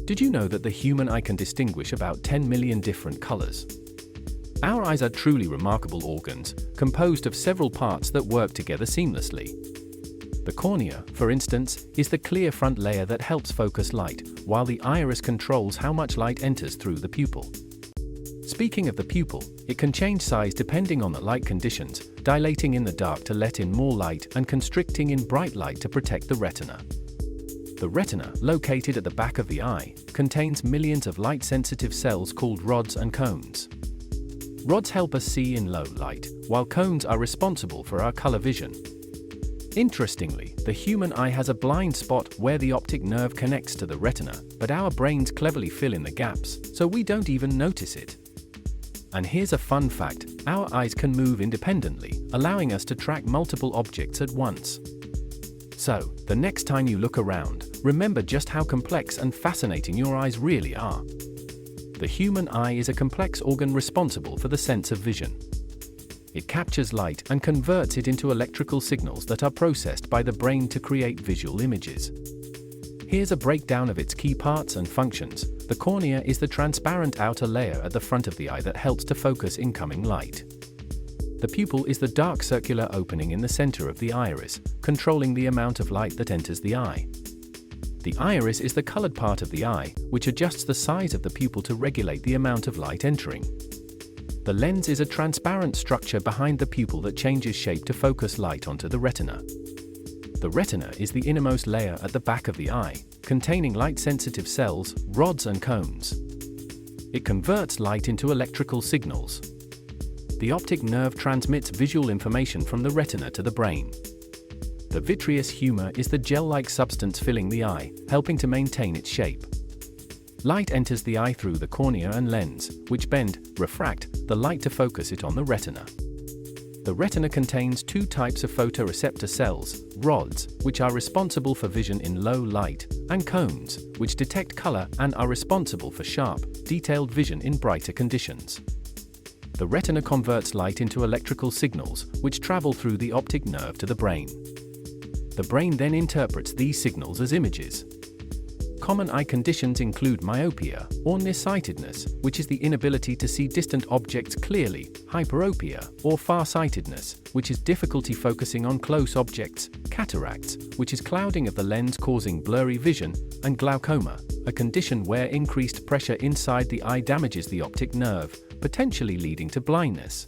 Did you know that the human eye can distinguish about 10 million different colors? Our eyes are truly remarkable organs, composed of several parts that work together seamlessly. The cornea, for instance, is the clear front layer that helps focus light, while the iris controls how much light enters through the pupil. Speaking of the pupil, it can change size depending on the light conditions, dilating in the dark to let in more light and constricting in bright light to protect the retina. The retina, located at the back of the eye, contains millions of light-sensitive cells called rods and cones. Rods help us see in low light, while cones are responsible for our color vision. Interestingly, the human eye has a blind spot where the optic nerve connects to the retina, but our brains cleverly fill in the gaps, so we don't even notice it. And here's a fun fact: our eyes can move independently, allowing us to track multiple objects at once. So, the next time you look around, remember just how complex and fascinating your eyes really are. The human eye is a complex organ responsible for the sense of vision. It captures light and converts it into electrical signals that are processed by the brain to create visual images. Here's a breakdown of its key parts and functions. The cornea is the transparent outer layer at the front of the eye that helps to focus incoming light. The pupil is the dark circular opening in the center of the iris, controlling the amount of light that enters the eye. The iris is the colored part of the eye, which adjusts the size of the pupil to regulate the amount of light entering. The lens is a transparent structure behind the pupil that changes shape to focus light onto the retina. The retina is the innermost layer at the back of the eye, containing light-sensitive cells, rods and cones. It converts light into electrical signals. The optic nerve transmits visual information from the retina to the brain. The vitreous humor is the gel-like substance filling the eye, helping to maintain its shape. Light enters the eye through the cornea and lens, which bend, refract, the light to focus it on the retina. The retina contains two types of photoreceptor cells: rods, which are responsible for vision in low light, and cones, which detect color and are responsible for sharp, detailed vision in brighter conditions. The retina converts light into electrical signals, which travel through the optic nerve to the brain. The brain then interprets these signals as images. Common eye conditions include myopia, or nearsightedness, which is the inability to see distant objects clearly, hyperopia, or farsightedness, which is difficulty focusing on close objects, cataracts, which is clouding of the lens causing blurry vision, and glaucoma, a condition where increased pressure inside the eye damages the optic nerve, potentially leading to blindness.